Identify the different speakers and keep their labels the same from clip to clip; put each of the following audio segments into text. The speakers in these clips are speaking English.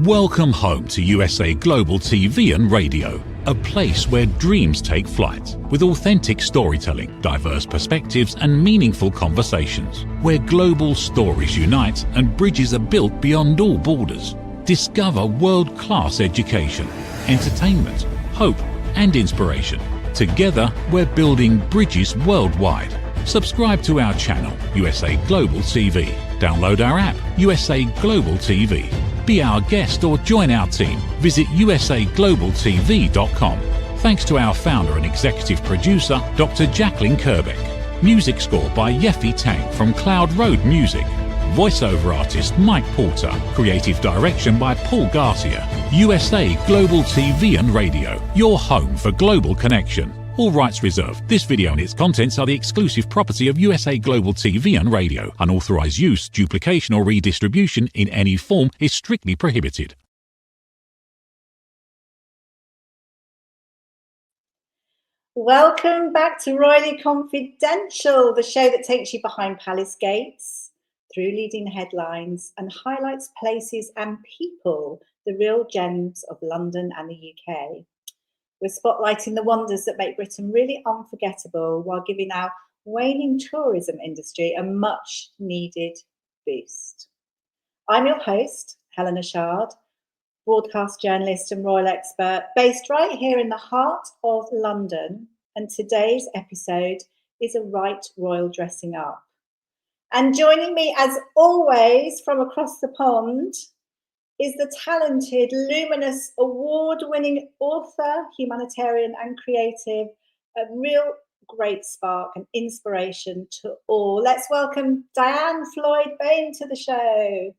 Speaker 1: Welcome home to USA Global TV and Radio, a place where dreams take flight, with authentic storytelling, diverse perspectives and meaningful conversations, where global stories unite and bridges are built beyond all borders. Discover world-class education, entertainment, hope and inspiration. Together, we're building bridges worldwide. Subscribe to our channel, USA Global TV. Download our app, USA Global TV. Be our guest or join our team. Visit usaglobaltv.com. Thanks to our founder and executive producer, Dr. Jacqueline Kerbeck. Music score by Yeffy Tang from Cloud Road Music. Voiceover artist Mike Porter. Creative direction by Paul Garcia. USA Global TV and Radio, your home for global connection. All rights reserved. This video and its contents are the exclusive property of USA Global TV and Radio. Unauthorized use, duplication or redistribution in any form is strictly prohibited.
Speaker 2: Welcome back to Royally Confidential, the show that takes you behind palace gates, through leading headlines and highlights places and people, the real gems of London and the UK. We're spotlighting the wonders that make Britain really unforgettable while giving our waning tourism industry a much needed boost. I'm your host, Helena Shard, broadcast journalist and royal expert based right here in the heart of London. And today's episode is a right royal dressing up. And joining me as always from across the pond is the talented, luminous, award-winning author, humanitarian and creative, a real great spark and inspiration to all. Let's welcome Diane Floyd-Bain to the show.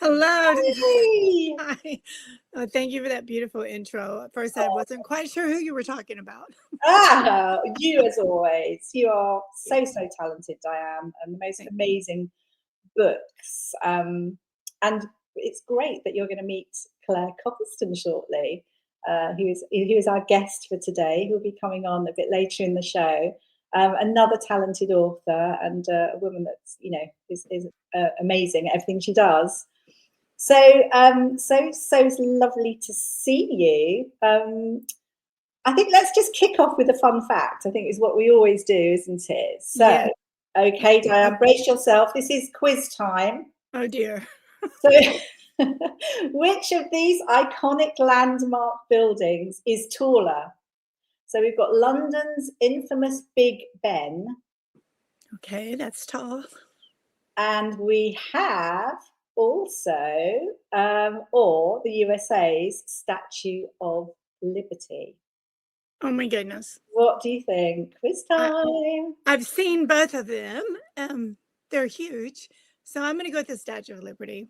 Speaker 3: Hello.
Speaker 2: Hey.
Speaker 3: Hi. Oh, thank you for that beautiful intro. At first, I wasn't quite sure who you were talking about.
Speaker 2: You as always. You are so talented, Diane, and the most amazing books. And it's great that you're going to meet Claire Copleston shortly, who is our guest for today, who will be coming on a bit later in the show. Another talented author and a woman that's, is amazing at everything she does. So lovely to see you. I think let's just kick off with a fun fact. I think is what we always do, isn't it? So, yeah. Okay, Diane, brace yourself. This is quiz time.
Speaker 3: Oh dear.
Speaker 2: So, which of these iconic landmark buildings is taller? So we've got London's infamous Big Ben.
Speaker 3: Okay, that's tall.
Speaker 2: And we have also, or the USA's Statue of Liberty.
Speaker 3: Oh my goodness.
Speaker 2: What do you think? Quiz time.
Speaker 3: I've seen both of them. They're huge. So I'm going to go with the Statue of Liberty.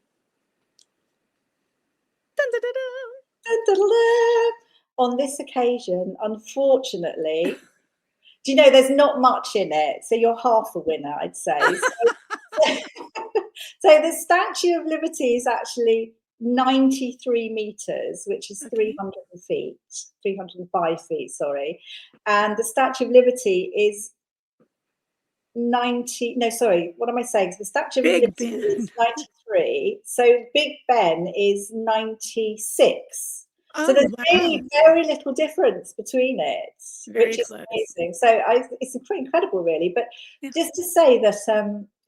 Speaker 3: Dun, dun, dun, dun.
Speaker 2: Dun, dun, dun. On this occasion, unfortunately, do you know there's not much in it? So you're half a winner, I'd say. So the Statue of Liberty is actually 93 meters, which is 305 feet, sorry. And the Statue of Liberty is the Statue of Liberty is 93. So Big Ben is 96. So there's really very little difference between it, which is amazing. So it's pretty incredible, really. But just to say that,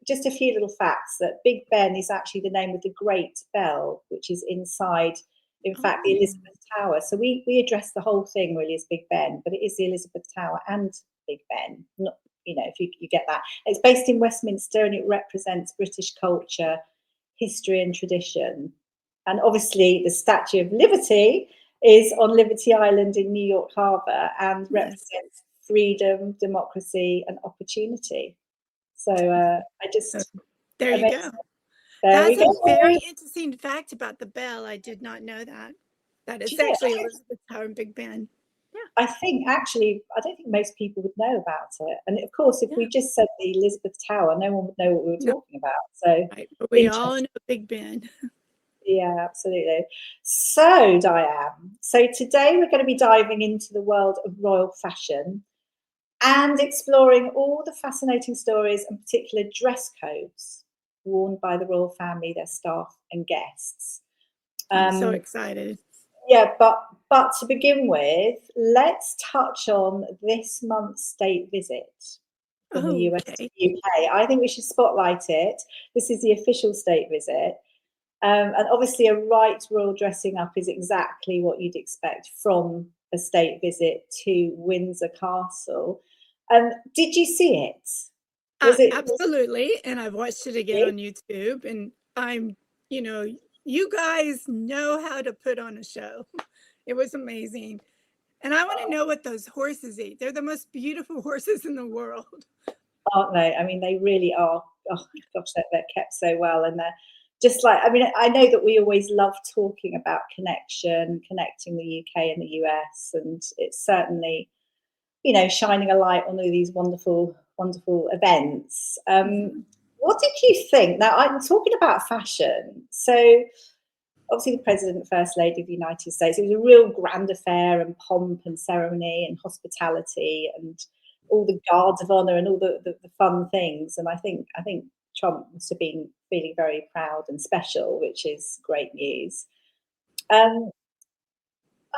Speaker 2: just a few little facts, that Big Ben is actually the name of the Great Bell, which is inside, in fact, the Elizabeth Tower. So we address the whole thing really as Big Ben, but it is the Elizabeth Tower and Big Ben. Not, if you get that. It's based in Westminster and it represents British culture, history and tradition. And obviously the Statue of Liberty is on Liberty Island in New York Harbor and represents freedom, democracy and opportunity. So
Speaker 3: there you go. That's a very interesting fact about the bell. I did not know that. That is actually Elizabeth Tower and Big Ben. Yeah.
Speaker 2: I don't think most people would know about it. And of course, if we just said the Elizabeth Tower, no one would know what we were talking about. So
Speaker 3: but we all know Big Ben.
Speaker 2: Yeah, absolutely. So, Diane, today we're going to be diving into the world of royal fashion and exploring all the fascinating stories and particular dress codes worn by the royal family, their staff and guests.
Speaker 3: I'm so excited.
Speaker 2: Yeah, but to begin with, let's touch on this month's state visit from the US to the UK. I think we should spotlight it. This is the official state visit. And obviously a right royal dressing up is exactly what you'd expect from a state visit to Windsor Castle. Did you see it?
Speaker 3: Absolutely. And I've watched it again on YouTube, and you guys know how to put on a show. It was amazing. And I want to know what those horses eat. They're the most beautiful horses in the world.
Speaker 2: Aren't they? I mean, they really are. Oh gosh, they're kept so well. And they're just like, I mean, I know that we always love talking about connecting the UK and the US. And it's certainly, shining a light on all these wonderful, wonderful events. What did you think? Now, I'm talking about fashion. So obviously the President, First Lady of the United States, it was a real grand affair and pomp and ceremony and hospitality and all the guards of honor and all the fun things. And I think Trump must have been feeling very proud and special, which is great news. I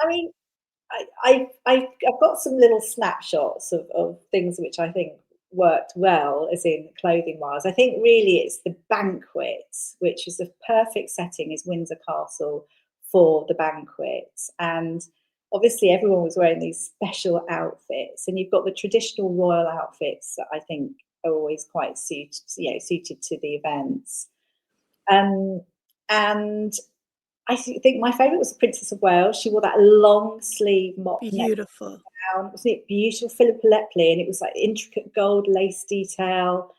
Speaker 2: mean, I've got some little snapshots of things which I think worked well, as in clothing wise. I think really it's the banquet, which is the perfect setting, is Windsor Castle for the banquet. And obviously everyone was wearing these special outfits, and you've got the traditional royal outfits that I think are always quite suited to the events. And I think my favourite was the Princess of Wales. She wore that long sleeve mock
Speaker 3: beautiful
Speaker 2: gown. Wasn't it beautiful? Philippa Lepley, and it was like intricate gold lace detail,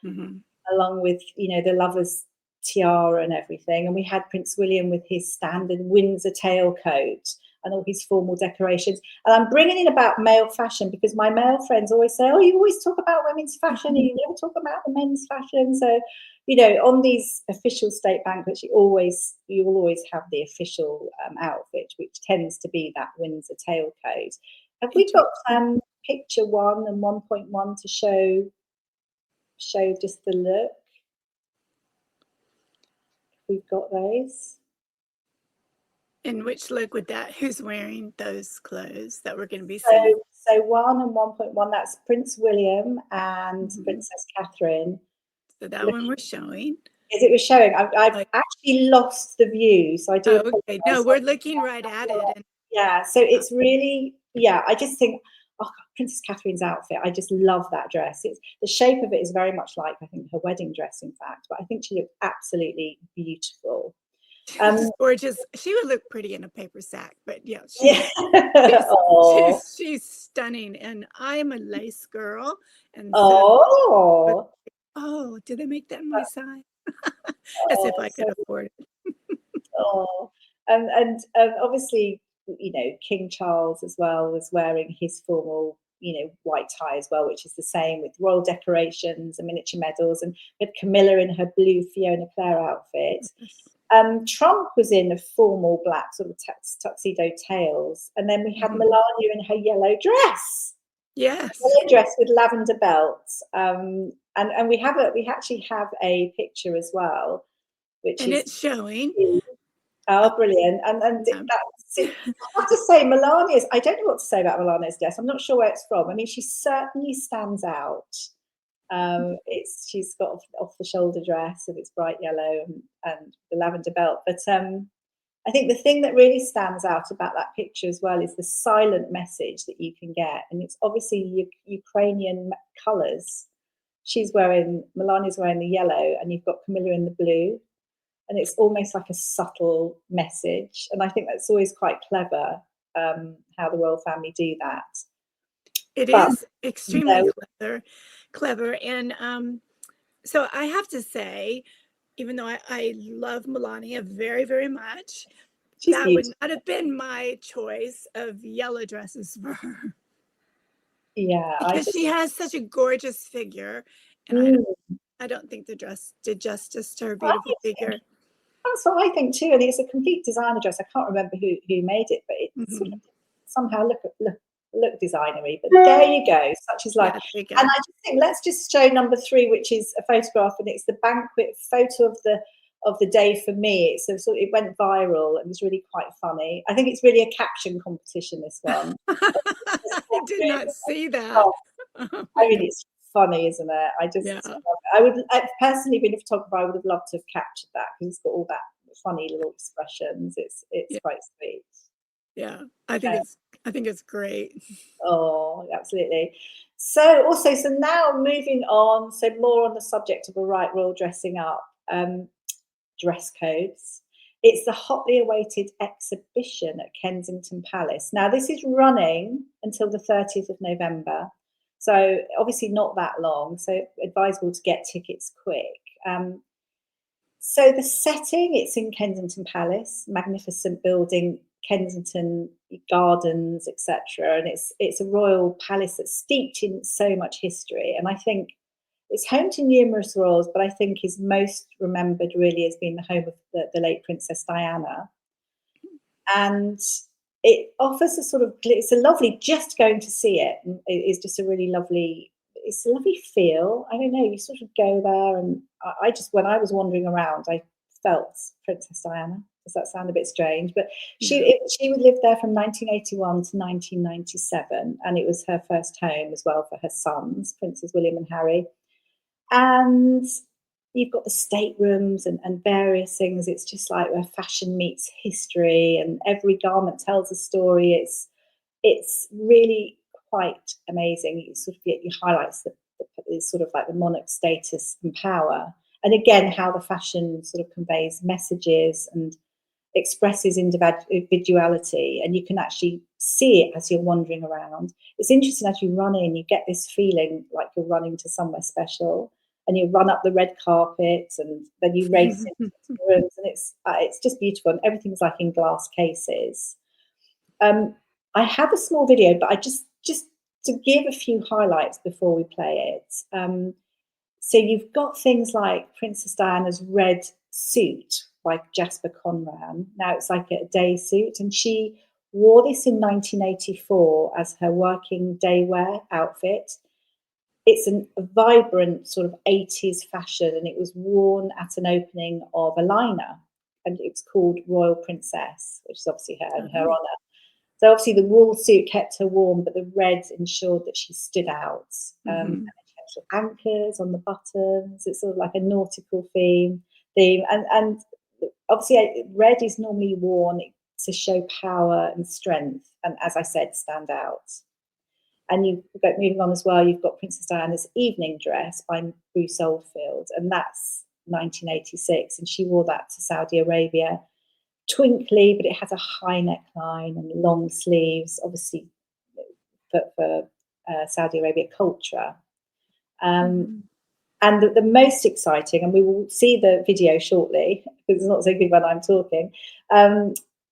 Speaker 2: along with the lover's tiara and everything. And we had Prince William with his standard Windsor tailcoat and all his formal decorations. And I'm bringing in about male fashion because my male friends always say, "Oh, you always talk about women's fashion, and you never talk about the men's fashion." So, on these official state banquets, you will always have the official outfit, which tends to be that Windsor tailcoat. Have we got picture 1 and 1.1 to show just the look? We've got those.
Speaker 3: And which look would that? Who's wearing those clothes that we're going to be seeing?
Speaker 2: So 1 and 1.1. That's Prince William and Princess Catherine.
Speaker 3: So that one we're showing.
Speaker 2: Yes, it was showing. I've actually lost the view, so I do.
Speaker 3: Okay, no, we're looking right at it.
Speaker 2: Yeah, so it's really, I just think, Princess Catherine's outfit, I just love that dress. The shape of it is very much like, I think, her wedding dress, in fact, but I think she looked absolutely beautiful.
Speaker 3: Gorgeous. She would look pretty in a paper sack, but she's stunning. And I am a lace girl. And did they make that in my size? As if I could afford it.
Speaker 2: And obviously, King Charles as well was wearing his formal, white tie as well, which is the same with royal decorations and miniature medals. And we had Camilla in her blue Fiona Clare outfit. Trump was in a formal black sort of tuxedo tails, and then we had Melania in her yellow dress.
Speaker 3: Yes,
Speaker 2: yellow dress with lavender belts. And we actually have a picture as well,
Speaker 3: it's showing.
Speaker 2: Oh, brilliant! And that's, I have to say, Melania's. I don't know what to say about Melania's dress. I'm not sure where it's from. I mean, she certainly stands out. She's got off the shoulder dress, and it's bright yellow and the lavender belt. But I think the thing that really stands out about that picture as well is the silent message that you can get, and it's obviously Ukrainian colours. Melania's wearing the yellow, and you've got Camilla in the blue, and it's almost like a subtle message. And I think that's always quite clever how the royal family do that.
Speaker 3: It is extremely clever. And so I have to say, even though I love Melania very, very much, that would not have been my choice of yellow dresses for her.
Speaker 2: Yeah,
Speaker 3: because she has such a gorgeous figure, and I don't think the dress did justice to her beautiful figure.
Speaker 2: That's what I think too, and it's a complete designer dress. I can't remember who made it, but it sort of somehow look designery. But there you go. Such is life. And I just think let's just show number 3, which is a photograph, and it's the banquet photo of the day for me. It went viral and was really quite funny. I think it's really a caption competition, this one.
Speaker 3: I did not see that. Oh
Speaker 2: I mean, it's funny, isn't it? I personally, being a photographer, I would have loved to have captured that, because it's got all that funny little expressions. It's quite sweet.
Speaker 3: Yeah, I think it's great.
Speaker 2: Oh, absolutely. So now moving on, so more on the subject of royal dressing up, dress codes. It's the hotly awaited exhibition at Kensington Palace. Now, this is running until the 30th of November. So obviously not that long. So advisable to get tickets quick. So the setting, it's in Kensington Palace, magnificent building, Kensington Gardens, etc. And it's a royal palace that's steeped in so much history. And I think it's home to numerous royals, but I think is most remembered really as being the home of the late Princess Diana. And it offers it's a lovely, just going to see it is just a really lovely, it's a lovely feel. I don't know, you sort of go there, and I just, when I was wandering around, I felt Princess Diana. Does that sound a bit strange? But she would live there from 1981 to 1997, and it was her first home as well for her sons, Princes William and Harry. And you've got the staterooms and various things. It's just like where fashion meets history, and every garment tells a story. It's really quite amazing. It highlights the sort of like the monarch status and power, and again how the fashion sort of conveys messages and expresses individuality, and you can actually see it as you're wandering around. It's interesting, as you run in, you get this feeling like you're running to somewhere special, and you run up the red carpet, and then you race into the rooms, and it's just beautiful, and everything's like in glass cases. I have a small video, but I just to give a few highlights before we play it. So you've got things like Princess Diana's red suit by Jasper Conran. Now it's like a day suit, and she wore this in 1984 as her working day wear outfit. It's a vibrant sort of 80s fashion, and it was worn at an opening of a liner, and it's called Royal Princess, which is obviously her in her honour. So obviously the wool suit kept her warm, but the red ensured that she stood out. And she had anchors on the buttons. It's sort of like a nautical theme. And obviously red is normally worn to show power and strength, and as I said, stand out. And you've got, moving on as well, you've got Princess Diana's evening dress by Bruce Oldfield, and that's 1986, and she wore that to Saudi Arabia. Twinkly, but it has a high neckline and long sleeves, obviously for Saudi Arabia culture. And the most exciting, and we will see the video shortly because it's not so good when I'm talking,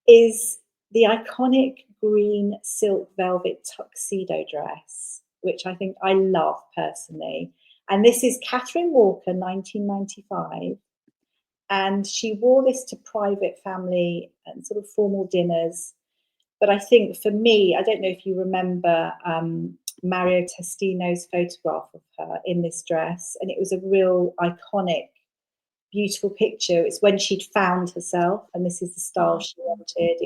Speaker 2: is the iconic green silk velvet tuxedo dress, which I think I love personally. And this is Catherine Walker, 1995. And she wore this to private family and sort of formal dinners. But I think for me, I don't know if you remember Mario Testino's photograph of her in this dress. And it was a real iconic, beautiful picture. It's when she'd found herself, and this is the style she wanted.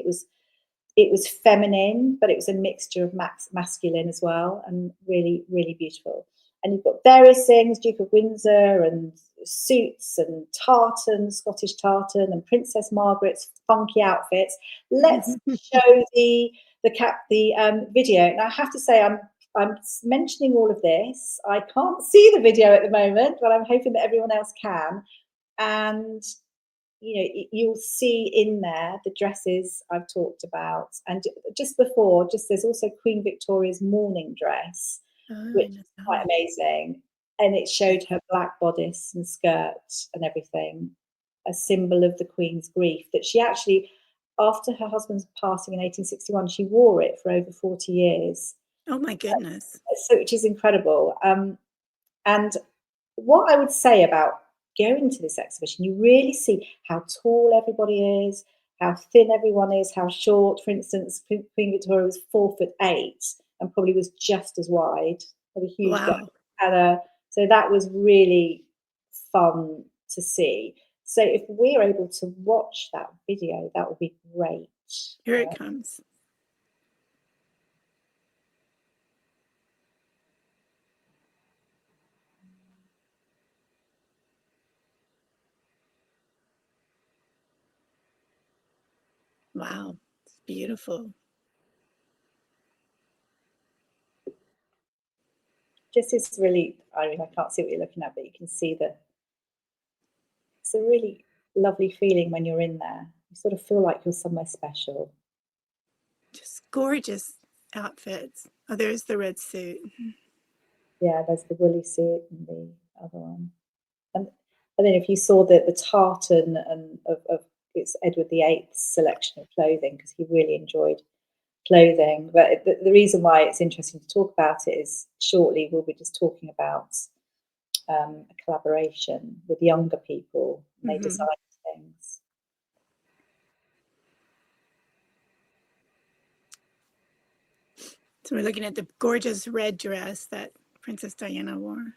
Speaker 2: It was feminine, but it was a mixture of masculine as well, and really, really beautiful. And you've got various things, Duke of Windsor and suits and tartan, Scottish tartan, and Princess Margaret's funky outfits. Let's show the video. Now I have to say, I'm mentioning all of this. I can't see the video at the moment, but I'm hoping that everyone else can. And you know, you'll see in there the dresses I've talked about, and just before, there's also Queen Victoria's mourning dress, which is quite amazing. And it showed her black bodice and skirt and everything, a symbol of the Queen's grief, that she actually, after her husband's passing in 1861, she wore it for over 40 years.
Speaker 3: Oh my goodness.
Speaker 2: So, which is incredible. And what I would say about going to this exhibition, you really see how tall everybody is, how thin everyone is, how short. For instance, Queen Victoria was 4'8" and probably was just as wide, had a huge gap. So that was really fun to see. So if we're able to watch that video, that would be great.
Speaker 3: Here it comes. Wow, it's beautiful.
Speaker 2: This is really, I mean, I can't see what you're looking at, but you can see it's a really lovely feeling when you're in there. You sort of feel like you're somewhere special.
Speaker 3: Just gorgeous outfits. Oh, there's the red suit.
Speaker 2: Yeah, there's the woolly suit and the other one. And then if you saw the tartan and of it's Edward VIII's selection of clothing, because he really enjoyed clothing. But the reason why it's interesting to talk about it is shortly we'll be just talking about a collaboration with younger people. And they design things.
Speaker 3: So we're looking at the gorgeous red dress that Princess Diana wore.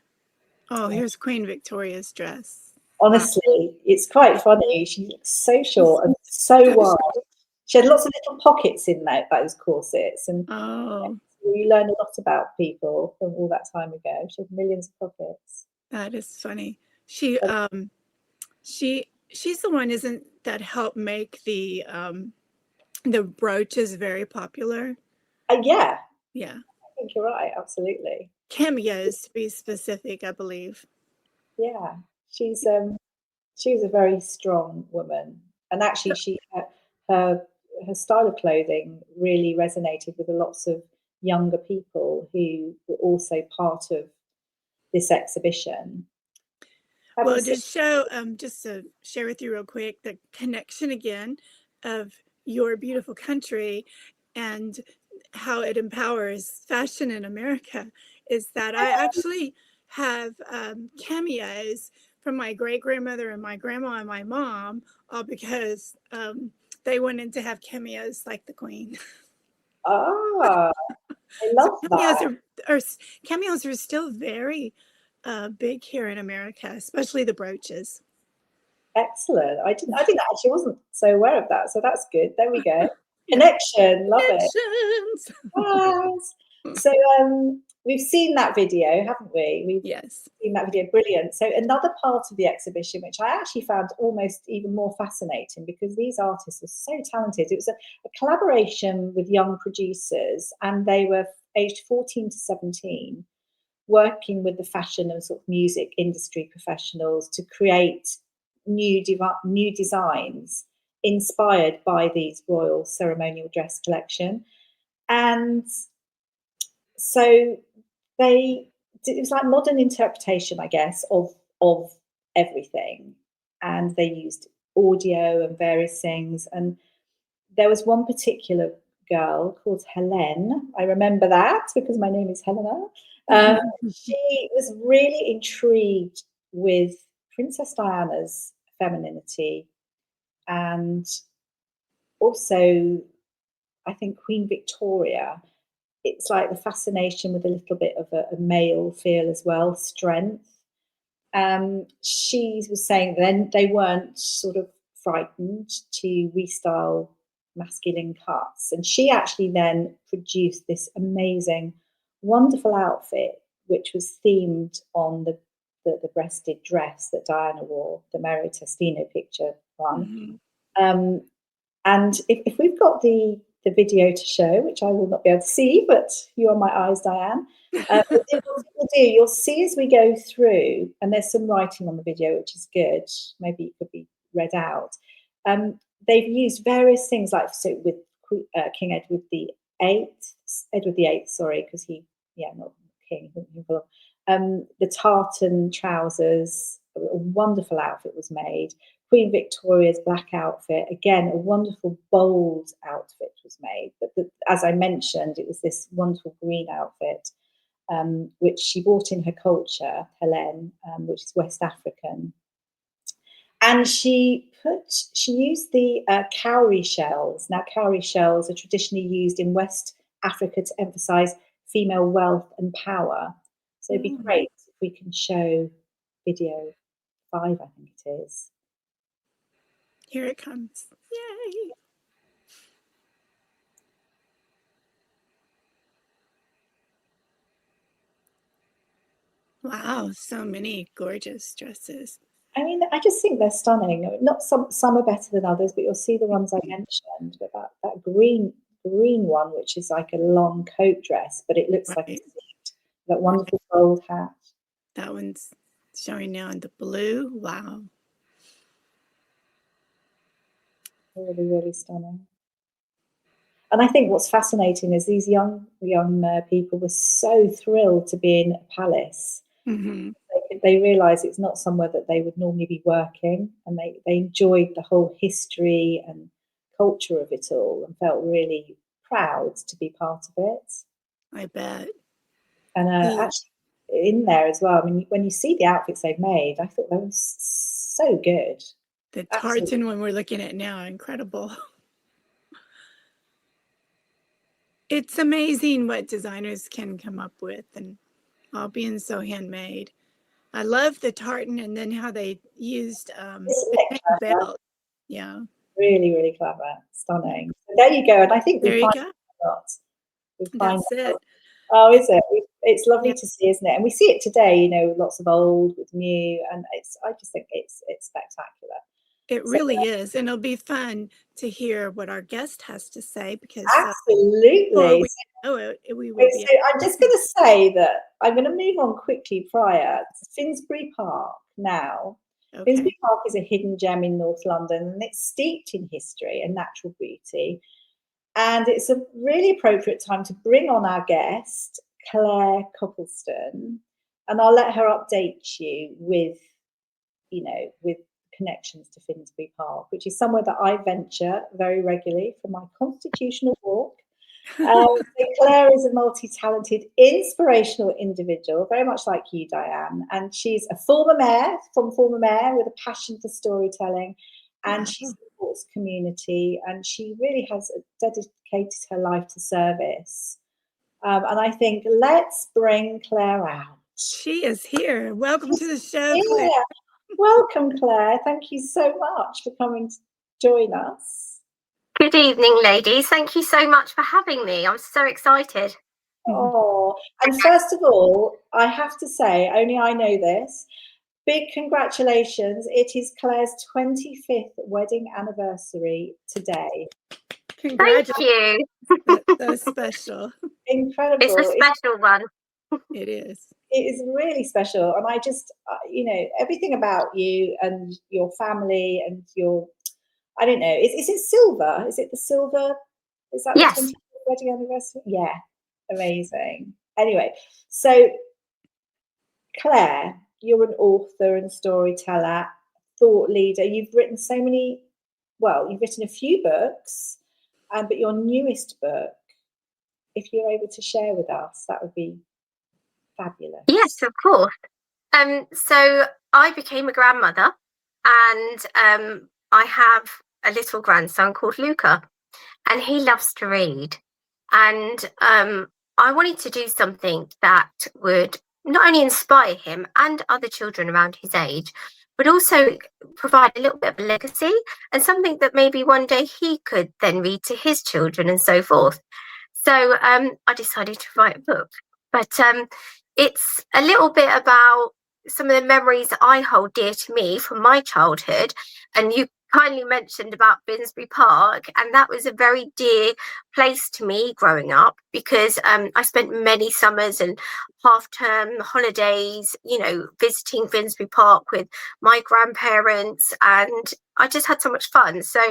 Speaker 3: Oh, here's Queen Victoria's dress.
Speaker 2: Honestly, it's quite funny. She looks so short and so wide. She had lots of little pockets in those corsets, and you learn a lot about people from all that time ago. She had millions of pockets.
Speaker 3: That is funny. She's the one, isn't that helped make the brooches very popular?
Speaker 2: Yeah.
Speaker 3: Yeah.
Speaker 2: I think you're right. Absolutely.
Speaker 3: Cameos, to be specific, I believe.
Speaker 2: Yeah, she was a very strong woman, and actually, her style of clothing really resonated with lots of younger people who were also part of this exhibition.
Speaker 3: Well, just to share with you real quick, the connection again of your beautiful country and how it empowers fashion in America is that I actually have cameos from my great-grandmother and my grandma and my mom, all because they wanted to have cameos like the Queen.
Speaker 2: Ah, I love that.
Speaker 3: Cameos are still very big here in America, especially the brooches.
Speaker 2: Excellent. I didn't actually wasn't so aware of that. So that's good. There we go. Connection. Love it. Yes. So we've seen that video, haven't we? We've seen that video. Brilliant. So another part of the exhibition, which I actually found almost even more fascinating because these artists are so talented. It was a collaboration with young producers, and they were aged 14 to 17, working with the fashion and sort of music industry professionals to create new designs inspired by these royal ceremonial dress collection. And so it was like modern interpretation, I guess, of everything. And they used audio and various things. And there was one particular girl called Helene. I remember that because my name is Helena. She was really intrigued with Princess Diana's femininity, and also I think Queen Victoria. It's like the fascination with a little bit of a male feel as well, strength. She was saying then they weren't sort of frightened to restyle masculine cuts, and she actually then produced this amazing, wonderful outfit which was themed on the breasted dress that Diana wore, the Mario Testino picture one. And if we've got the video to show, which I will not be able to see, but you are my eyes, Diane. You'll see as we go through, and there's some writing on the video, which is good. Maybe it could be read out. They've used various things, like so with King Edward VIII, sorry, because not king. The tartan trousers, a wonderful outfit was made. Queen Victoria's black outfit, again, a wonderful, bold outfit was made. But as I mentioned, it was this wonderful green outfit, which she brought in her culture, Helene, which is West African. And she used the cowrie shells. Now, cowrie shells are traditionally used in West Africa to emphasize female wealth and power. So it'd be great if we can show video 5, I think it is.
Speaker 3: Here it comes. Yay. Wow, so many gorgeous dresses.
Speaker 2: I mean, I just think they're stunning. Not some are better than others, but you'll see the ones I mentioned. But that green one, which is like a long coat dress, but it looks like a suit. That wonderful gold hat.
Speaker 3: That one's showing now in the blue. Wow.
Speaker 2: Really, really stunning. And I think what's fascinating is these young people were so thrilled to be in a palace.
Speaker 3: Mm-hmm.
Speaker 2: They realise it's not somewhere that they would normally be working, and they enjoyed the whole history and culture of it all and felt really proud to be part of it.
Speaker 3: I bet.
Speaker 2: And actually in there as well, I mean, when you see the outfits they've made, I thought they were so good.
Speaker 3: The tartan one we're looking at now, incredible. It's amazing what designers can come up with, and all being so handmade. I love the tartan, and then how they used the belt. Yeah.
Speaker 2: Really, really clever. Stunning. So there you go. And I think
Speaker 3: there you go.
Speaker 2: That's
Speaker 3: it.
Speaker 2: Oh, is it? It's lovely to see, isn't it? And we see it today, you know, lots of old with new, and I just think it's spectacular.
Speaker 3: It really is, and it'll be fun to hear what our guest has to say, because
Speaker 2: absolutely.
Speaker 3: I'm
Speaker 2: just going to say that I'm going to move on quickly prior to Finsbury Park now. Okay. Finsbury Park is a hidden gem in North London, and it's steeped in history and natural beauty. And it's a really appropriate time to bring on our guest, Claire Copleston, and I'll let her update you with connections to Finsbury Park, which is somewhere that I venture very regularly for my constitutional walk. Claire is a multi-talented, inspirational individual, very much like you, Diane, and she's a former mayor with a passion for storytelling, and she supports community, and she really has dedicated her life to service. And I think let's bring Claire out.
Speaker 3: She is here. Welcome to the show, Claire.
Speaker 2: Welcome, Claire. Thank you so much for coming to join us.
Speaker 4: Good evening, ladies. Thank you so much for having me. I'm so excited.
Speaker 2: Oh, and first of all, I have to say, only I know this, big congratulations. It is Claire's 25th wedding anniversary today.
Speaker 4: Thank you.
Speaker 3: That's so special.
Speaker 2: Incredible.
Speaker 4: It's a special one.
Speaker 3: It is.
Speaker 2: It is really special. And I just, everything about you and your family and your, I don't know, is it silver? Is it the silver? Is that
Speaker 4: yes.
Speaker 2: The 25th wedding anniversary? Yeah, amazing. Anyway, so Claire, you're an author and storyteller, thought leader. You've written you've written a few books, but your newest book, if you're able to share with us, that would be fabulous.
Speaker 4: Yes, of course. So I became a grandmother, and I have a little grandson called Luca, and he loves to read. And I wanted to do something that would not only inspire him and other children around his age, but also provide a little bit of a legacy and something that maybe one day he could then read to his children and so forth. So I decided to write a book. But it's a little bit about some of the memories that I hold dear to me from my childhood. And you kindly mentioned about Finsbury Park, and that was a very dear place to me growing up, because I spent many summers and half-term holidays, visiting Finsbury Park with my grandparents, and I just had so much fun. So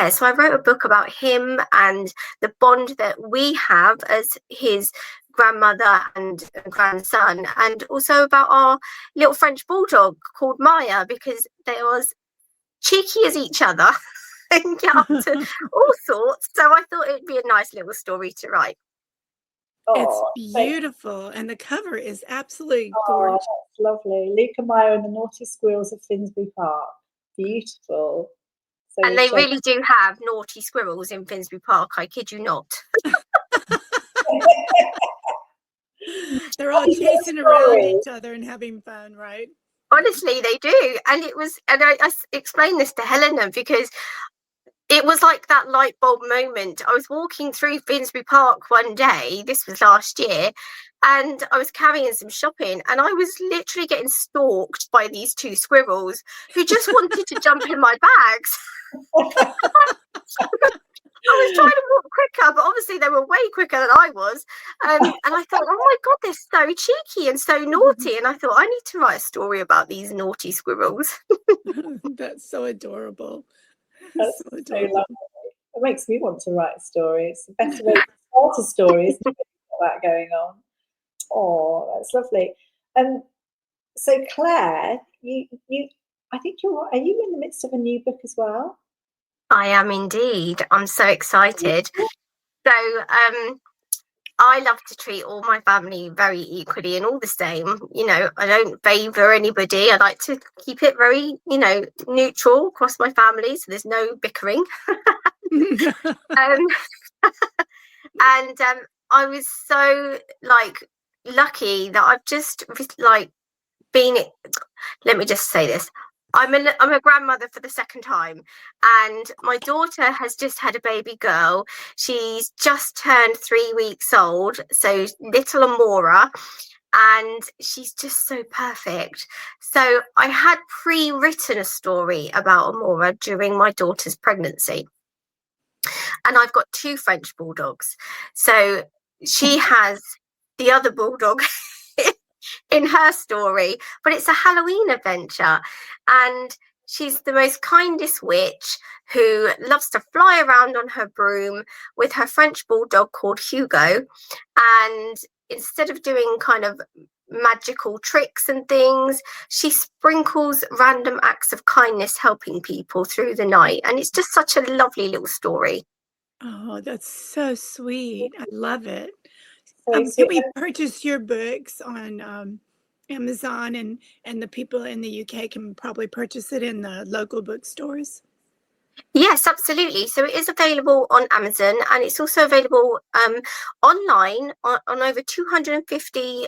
Speaker 4: so I wrote a book about him and the bond that we have as his grandmother and grandson, and also about our little French bulldog called Maya, because they were as cheeky as each other and get up to all sorts. So I thought it'd be a nice little story to write.
Speaker 3: It's beautiful, and the cover is absolutely gorgeous.
Speaker 2: That's lovely. Luca Maya and the Naughty Squirrels of Finsbury Park. Beautiful.
Speaker 4: So and they really do have naughty squirrels in Finsbury Park, I kid you not.
Speaker 3: They're all chasing around each other and having fun, right?
Speaker 4: Honestly, they do. And I explained this to Helena because it was like that light bulb moment. I was walking through Finsbury Park one day, this was last year, and I was carrying some shopping, and I was literally getting stalked by these two squirrels who just wanted to jump in my bags. I was trying to walk quicker, but obviously they were way quicker than I was. And I thought, oh my God, they're so cheeky and so naughty. And I thought, I need to write a story about these naughty squirrels.
Speaker 3: That's so adorable.
Speaker 2: That's so lovely. It makes me want to write a story. It's the best way to start a story, is to get that going on. Oh, that's lovely. So Claire, I think are you in the midst of a new book as well?
Speaker 4: I am indeed. I'm so excited. So I love to treat all my family very equally and all the same. You know, I don't favour anybody. I like to keep it very, neutral across my family, so there's no bickering. And I was so lucky that I've just been. Let me just say this. I'm a grandmother for the second time, and my daughter has just had a baby girl. She's just turned 3 weeks old, so little Amora, and she's just so perfect. So I had pre-written a story about Amora during my daughter's pregnancy, and I've got 2 French bulldogs. So she has the other bulldog in her story, but it's a Halloween adventure, and she's the most kindest witch who loves to fly around on her broom with her French bulldog called Hugo. And instead of doing kind of magical tricks and things, she sprinkles random acts of kindness helping people through the night, and it's just such a lovely little story.
Speaker 3: Oh, that's so sweet. I love it.
Speaker 2: So
Speaker 3: Can we purchase your books on Amazon, and the people in the UK can probably purchase it in the local bookstores?
Speaker 4: Yes, absolutely. So it is available on Amazon, and it's also available online on over 250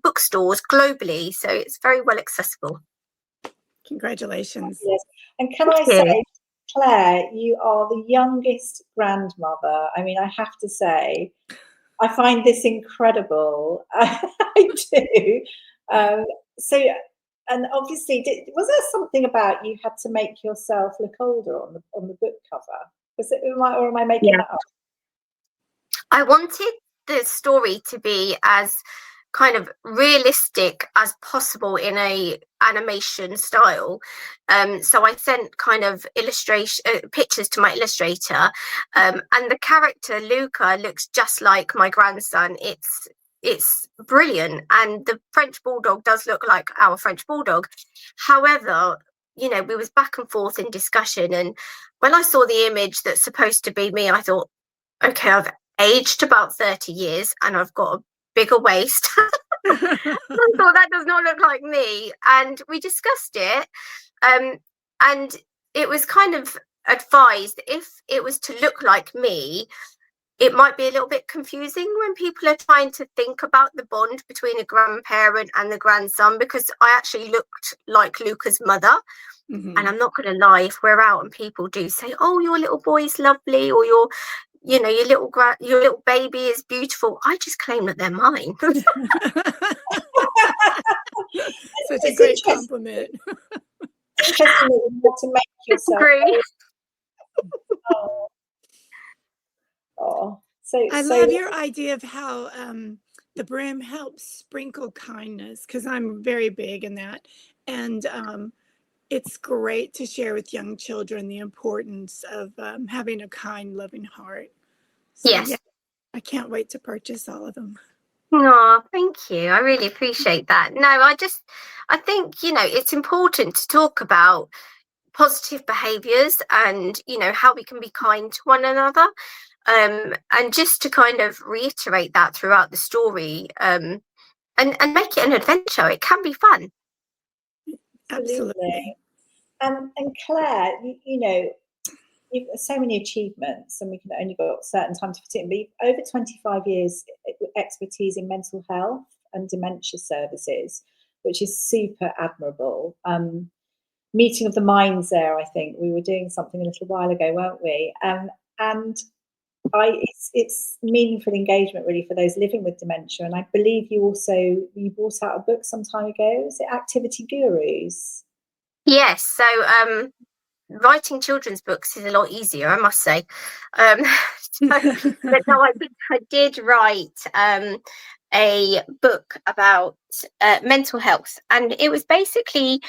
Speaker 4: bookstores globally. So it's very well accessible.
Speaker 3: Congratulations.
Speaker 2: Yes. And can I say, Claire, you are the youngest grandmother. I mean, I have to say, I find this incredible. I do. So, and obviously, was there something about you had to make yourself look older on the book cover? Was it, or am I making that up?
Speaker 4: I wanted the story to be as kind of realistic as possible in a animation style. So I sent kind of pictures to my illustrator, and the character Luca looks just like my grandson. It's brilliant, and the French bulldog does look like our French bulldog. However, we was back and forth in discussion, and when I saw the image that's supposed to be me, I thought, okay, I've aged about 30 years and I've got a bigger waist. I thought that does not look like me, and we discussed it, and it was kind of advised if it was to look like me, it might be a little bit confusing when people are trying to think about the bond between a grandparent and the grandson, because I actually looked like Luca's mother. And I'm not going to lie, if we're out and people do say, oh, your little boy's lovely, or your little baby is beautiful, I just claim that they're mine.
Speaker 3: Such a great compliment.
Speaker 2: Interesting to make yourself. So
Speaker 3: I love your idea of how the brim helps sprinkle kindness, because I'm very big in that, and it's great to share with young children the importance of having a kind, loving heart. So,
Speaker 4: yes.
Speaker 3: Yeah, I can't wait to purchase all of them.
Speaker 4: Oh, thank you. I really appreciate that. No, I think, it's important to talk about positive behaviours and, how we can be kind to one another. And just to kind of reiterate that throughout the story, and make it an adventure. It can be fun.
Speaker 3: Absolutely.
Speaker 2: And Claire, you've got so many achievements, and we can only got a certain time to fit in, but over 25 years expertise in mental health and dementia services which is super admirable. Meeting of the minds there, I think. We were doing something a little while ago, weren't we? And it's meaningful engagement really for those living with dementia. And I believe you brought out a book some time ago. Is it Activity Gurus?
Speaker 4: Yes. So writing children's books is a lot easier, I must say. But no, I did write a book about mental health, and it was basically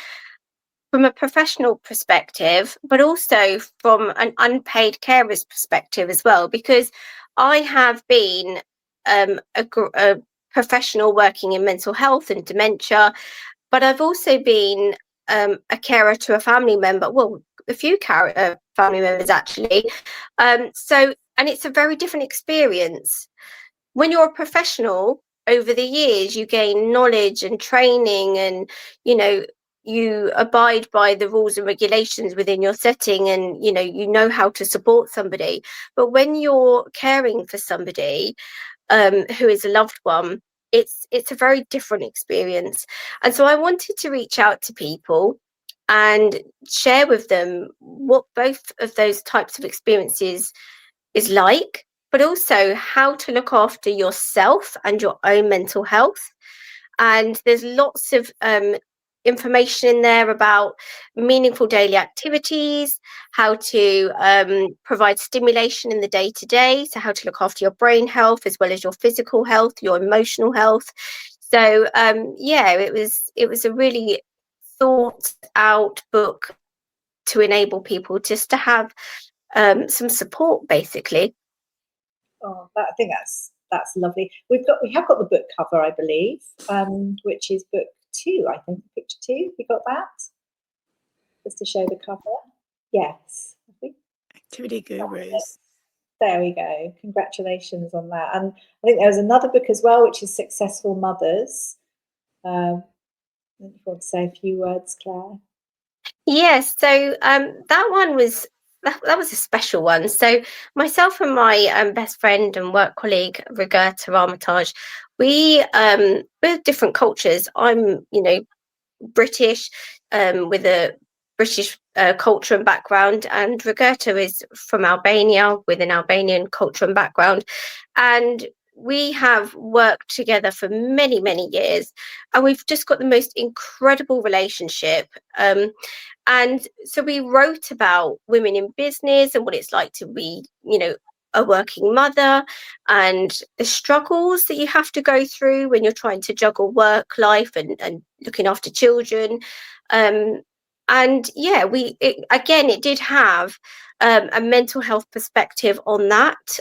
Speaker 4: from a professional perspective, but also from an unpaid carer's perspective as well, because I have been a professional working in mental health and dementia, but I've also been a carer to a family member, well, a few family members actually. And it's a very different experience. When you're a professional, over the years, you gain knowledge and training, and, you abide by the rules and regulations within your setting, and you know how to support somebody. But when you're caring for somebody who is a loved one, it's a very different experience. And so I wanted to reach out to people and share with them what both of those types of experiences is like, but also how to look after yourself and your own mental health. And there's lots of information in there about meaningful daily activities, how to provide stimulation in the day-to-day, so how to look after your brain health as well as your physical health, your emotional health. So it was a really thought out book to enable people just to have some support, basically.
Speaker 2: Oh, I think that's lovely. We have got the book cover, I believe, which is book 2, I think, picture 2. We got that just to show the cover. Yes, I think.
Speaker 3: Activity Gurus.
Speaker 2: There we go. Congratulations on that. And I think there was another book as well, which is Successful Mothers. You want to say a few words, Claire?
Speaker 4: Yes. So that one was. That was a special one. So myself and my best friend and work colleague, Roberta Armitage, we're different cultures. I'm, British with a British culture and background, and Roberta is from Albania with an Albanian culture and background. And we have worked together for many, many years, and we've just got the most incredible relationship. And so we wrote about women in business and what it's like to be, a working mother, and the struggles that you have to go through when you're trying to juggle work life and looking after children. And yeah, it did have a mental health perspective on that,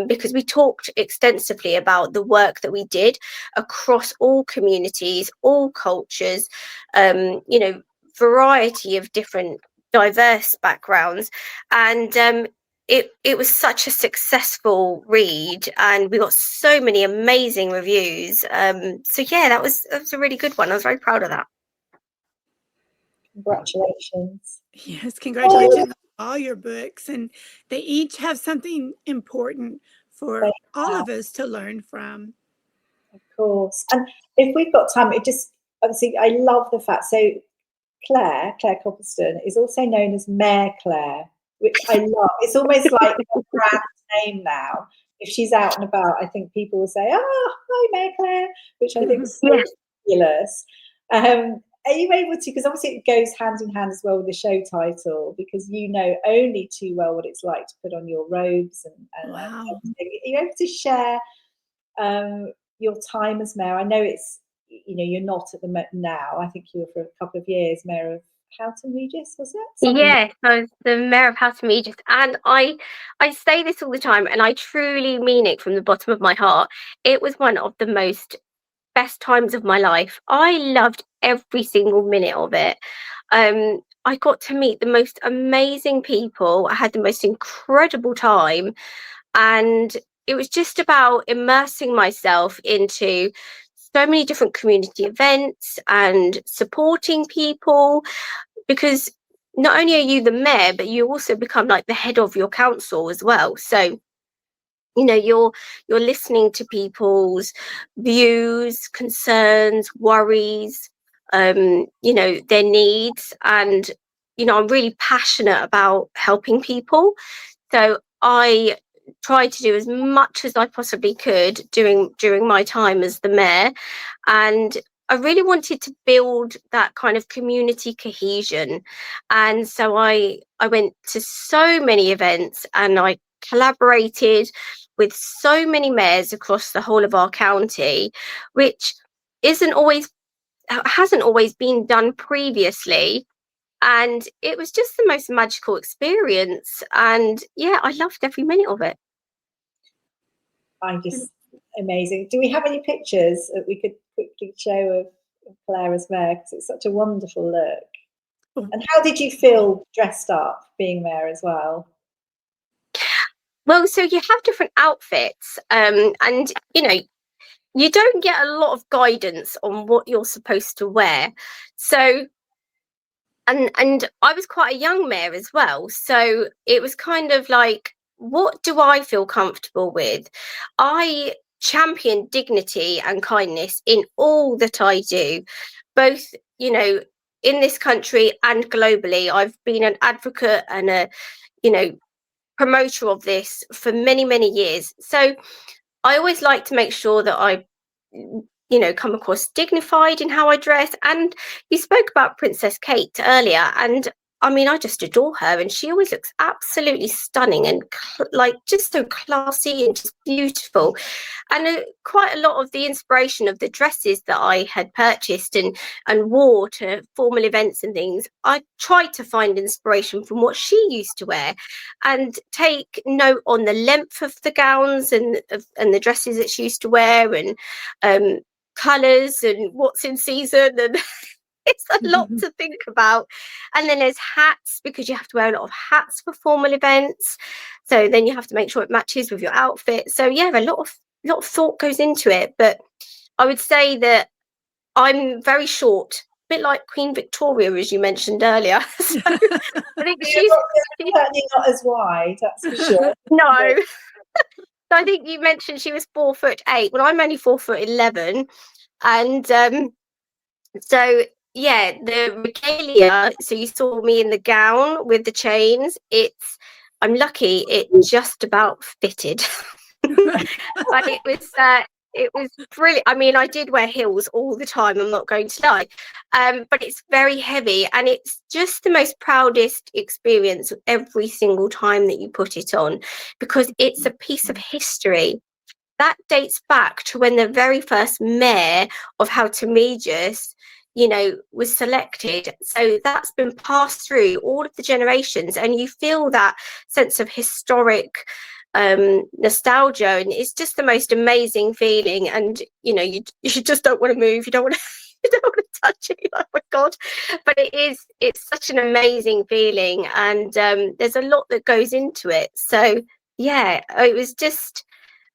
Speaker 4: because we talked extensively about the work that we did across all communities, all cultures, variety of different diverse backgrounds. And it was such a successful read, and we got so many amazing reviews. So yeah, that was a really good one. I was very proud of that.
Speaker 2: Congratulations.
Speaker 3: Yes, congratulations on all your books, and they each have something important for all of us to learn from.
Speaker 2: Of course. And if we've got time, obviously I love the fact, so Claire Copleston is also known as Mayor Claire, which I love. It's almost like a brand name now. If she's out and about, I think people will say, hi Mayor Claire, which I think is so fabulous. Are you able to, because obviously it goes hand in hand as well with the show title, because you know only too well what it's like to put on your robes and
Speaker 3: wow.
Speaker 2: Are you able to share your time as mayor? I know it's, you're not at the now. I think you were for a couple of years mayor of Houghton Regis, was it?
Speaker 4: Yes, I was the mayor of Houghton Regis, and I say this all the time, and I truly mean it from the bottom of my heart. It was one of the best times of my life. I loved every single minute of it. I got to meet the most amazing people. I had the most incredible time, and it was just about immersing myself into so many different community events and supporting people, because not only are you the mayor, but you also become like the head of your council as well. So you're listening to people's views, concerns, worries, you know, their needs. And, you know, I'm really passionate about helping people. So I tried to do as much as I possibly could during my time as the mayor. And I really wanted to build that kind of community cohesion. And so I went to so many events, and I collaborated with so many mayors across the whole of our county, which hasn't always been done previously. And it was just the most magical experience. And yeah, I loved every minute of it.
Speaker 2: Amazing. Do we have any pictures that we could quickly show of Claire as mayor? Because it's such a wonderful look. And how did you feel dressed up being mayor as well?
Speaker 4: Well, so you have different outfits, and you know, you don't get a lot of guidance on what you're supposed to wear. So and I was quite a young mayor as well, so it was kind of like, what do I feel comfortable with? I champion dignity and kindness in all that I do, both, you know, in this country and globally. I've been an advocate and a, you know, promoter of this for many, many years. So I always like to make sure that I, you know, come across dignified in how I dress. And you spoke about Princess Kate earlier, and I mean, I just adore her, and she always looks absolutely stunning and like just so classy and just beautiful. And quite a lot of the inspiration of the dresses that I had purchased and wore to formal events and things, I tried to find inspiration from what she used to wear, and take note on the length of the gowns and the dresses that she used to wear, and colours and what's in season. And it's a lot to think about. And then there's hats, because you have to wear a lot of hats for formal events, so then you have to make sure it matches with your outfit. So yeah, a lot of thought goes into it. But I would say that I'm very short, a bit like Queen Victoria, as you mentioned earlier. So I think she's
Speaker 2: certainly not as wide, that's for sure.
Speaker 4: No. So I think you mentioned she was 4'8". Well, I'm only 4'11", and so yeah, the regalia. So you saw me in the gown with the chains. I'm lucky it just about fitted. But it was brilliant. I mean, I did wear heels all the time, I'm not going to lie, but it's very heavy, and it's just the most proudest experience every single time that you put it on, because it's a piece of history that dates back to when the very first mayor of Houghton Regis, you know, was selected. So that's been passed through all of the generations, and you feel that sense of historic nostalgia, and it's just the most amazing feeling. And you know, you just don't want to move, you don't want to touch it. Oh my god. But it's such an amazing feeling, and there's a lot that goes into it. So yeah, it was just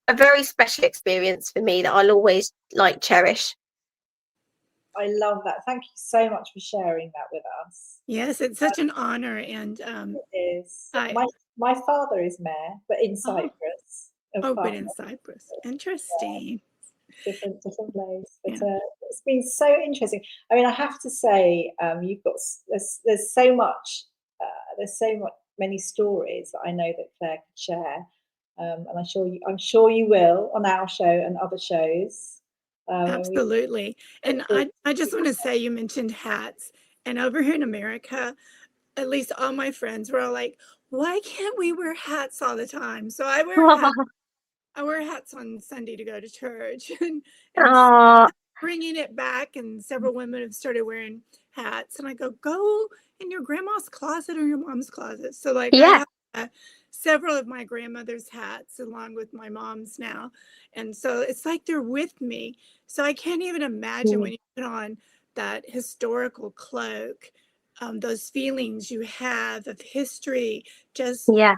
Speaker 4: a very special experience for me that I'll always cherish.
Speaker 2: I love that. Thank you so much for sharing that with us.
Speaker 3: Yes, it's such an honor. And
Speaker 2: it is. My father is mayor, but in Cyprus.
Speaker 3: But in Cyprus. Interesting.
Speaker 2: Different place. But it's been so interesting. I mean, I have to say, you've got there's so much, many stories that I know that Claire could share, and I'm sure you will on our show and other shows.
Speaker 3: Absolutely. And I just want to say, you mentioned hats, and over here in America, at least all my friends were all like, why can't we wear hats all the time? So I wear hats on Sunday to go to church, and bringing it back, and several women have started wearing hats, and I go in your grandma's closet or your mom's closet. So I have several of my grandmother's hats along with my mom's now, and so it's like they're with me. So I can't even imagine when you put on that historical cloak, those feelings you have of history, just feeling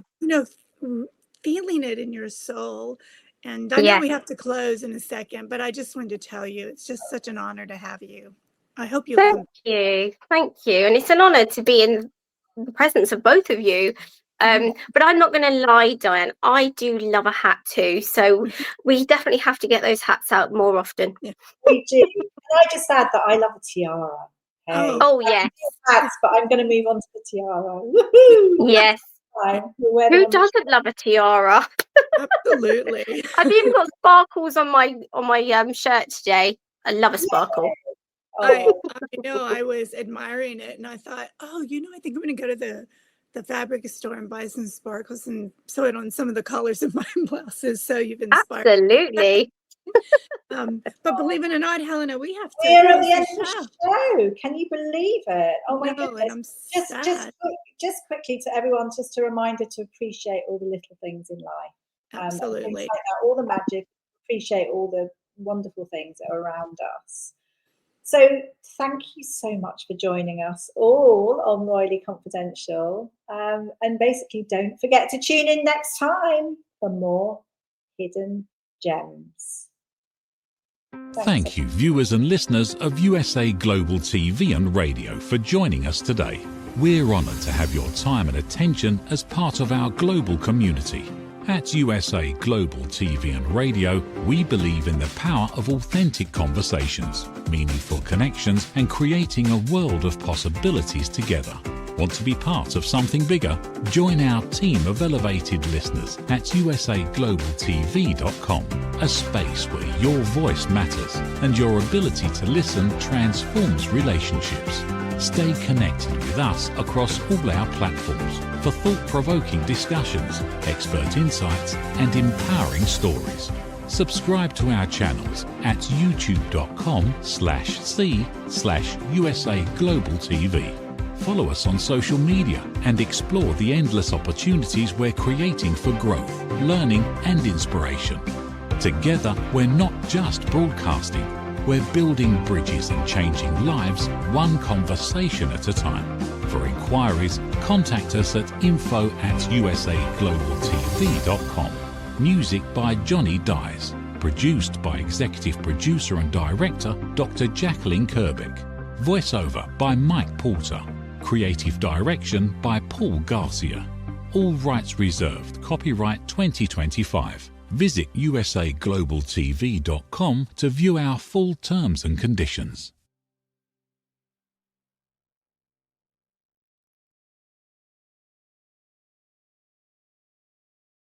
Speaker 3: it in your soul. And I know we have to close in a second, but I just wanted to tell you, it's just such an honor to have you. I hope you
Speaker 4: Thank you. And it's an honor to be in the presence of both of you. But I'm not going to lie, Diane, I do love a hat too. So we definitely have to get those hats out more often.
Speaker 2: We do. I just add that I love a tiara? Hey.
Speaker 4: Oh, yes.
Speaker 2: Hats, but I'm going to move on to the tiara. Woohoo!
Speaker 4: Yes. Who doesn't love a tiara?
Speaker 3: Absolutely.
Speaker 4: I've even got sparkles on my shirt today. I love a sparkle.
Speaker 3: I know, I was admiring it, and I thought, oh, I think I'm going to go to the fabric store and buy some sparkles and sew it on some of the colors of my blouses. So you've inspired.
Speaker 4: Absolutely.
Speaker 3: But believe it or not, Helena, we have to.
Speaker 2: We're at the end of the show. Can you believe it? Oh my goodness!
Speaker 3: I'm
Speaker 2: just quickly to everyone, just a reminder to appreciate all the little things in life.
Speaker 3: Absolutely.
Speaker 2: Things like that, all the magic. Appreciate all the wonderful things that are around us. So thank you so much for joining us all on Royally Confidential. And basically, don't forget to tune in next time for more hidden gems.
Speaker 1: Thank you, viewers and listeners of USA Global TV and Radio, for joining us today. We're honoured to have your time and attention as part of our global community. At USA Global TV and Radio, we believe in the power of authentic conversations, meaningful connections, and creating a world of possibilities together. Want to be part of something bigger? Join our team of elevated listeners at usaglobaltv.com, a space where your voice matters and your ability to listen transforms relationships. Stay connected with us across all our platforms for thought-provoking discussions, expert insights, and empowering stories. Subscribe to our channels at youtube.com/c/USA-Global-TV. Follow us on social media and explore the endless opportunities we're creating for growth, learning, and inspiration. Together, we're not just broadcasting, we're building bridges and changing lives one conversation at a time. For inquiries, contact us at info@usaglobaltv.com. Music by Johnny Dyes. Produced by Executive Producer and Director Dr. Jacqueline Kerbeck. Voiceover by Mike Porter. Creative Direction by Paul Garcia. All rights reserved. Copyright 2025. Visit usaglobaltv.com to view our full terms and conditions.